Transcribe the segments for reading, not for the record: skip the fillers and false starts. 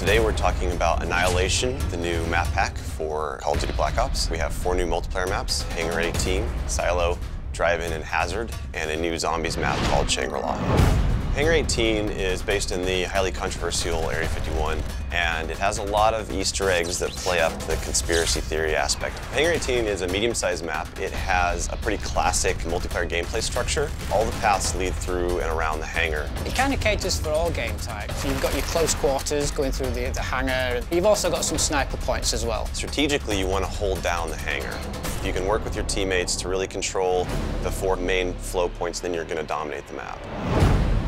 Today we're talking about Annihilation, the new map pack for Call of Duty Black Ops. We have 4 new multiplayer maps: Hangar 18, Silo, Drive-In, and Hazard, and a new zombies map called Shangri-La. Hangar 18 is based in the highly controversial Area 51, and it has a lot of Easter eggs that play up the conspiracy theory aspect. Hangar 18 is a medium-sized map. It has a pretty classic multiplayer gameplay structure. All the paths lead through and around the hangar. It kind of caters for all game types. You've got your close quarters going through the hangar. You've also got some sniper points as well. Strategically, you want to hold down the hangar. If you can work with your teammates to really control the 4 main flow points, then you're going to dominate the map.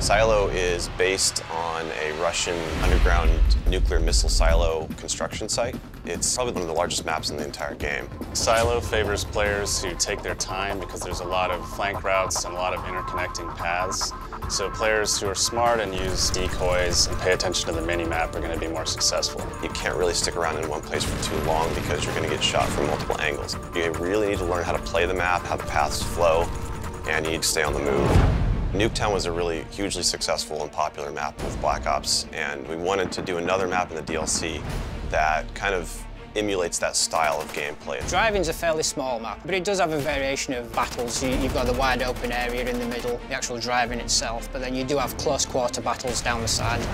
Silo is based on a Russian underground nuclear missile silo construction site. It's probably one of the largest maps in the entire game. Silo favors players who take their time because there's a lot of flank routes and a lot of interconnecting paths. So players who are smart and use decoys and pay attention to the mini-map are going to be more successful. You can't really stick around in one place for too long because you're going to get shot from multiple angles. You really need to learn how to play the map, how the paths flow, and you need to stay on the move. Nuketown was a really hugely successful and popular map with Black Ops, and we wanted to do another map in the DLC that kind of emulates that style of gameplay. Drive-In's a fairly small map, but it does have a variation of battles. You've got the wide open area in the middle, the actual Drive-In itself, but then you do have close quarter battles down the side.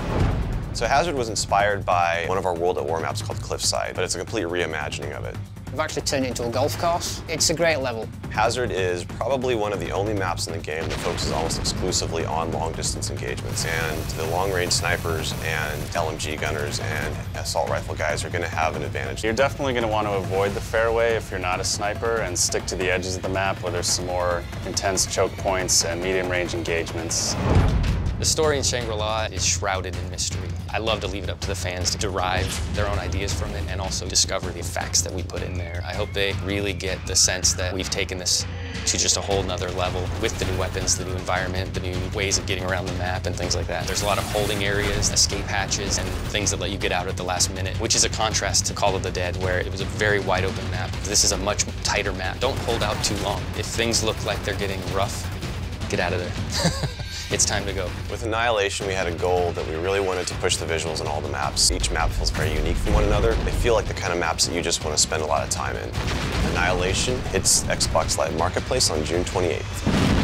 So Hazard was inspired by one of our World at War maps called Cliffside, but it's a complete reimagining of it. We've actually turned it into a golf course. It's a great level. Hazard is probably one of the only maps in the game that focuses almost exclusively on long-distance engagements, and the long-range snipers and LMG gunners and assault rifle guys are going to have an advantage. You're definitely going to want to avoid the fairway if you're not a sniper and stick to the edges of the map where there's some more intense choke points and medium-range engagements. The story in Shangri-La is shrouded in mystery. I love to leave it up to the fans to derive their own ideas from it and also discover the facts that we put in there. I hope they really get the sense that we've taken this to just a whole nother level with the new weapons, the new environment, the new ways of getting around the map and things like that. There's a lot of holding areas, escape hatches, and things that let you get out at the last minute, which is a contrast to Call of the Dead, where it was a very wide open map. This is a much tighter map. Don't hold out too long. If things look like they're getting rough, get out of there. It's time to go. With Annihilation, we had a goal that we really wanted to push the visuals in all the maps. Each map feels very unique from one another. They feel like the kind of maps that you just want to spend a lot of time in. Annihilation hits Xbox Live Marketplace on June 28th.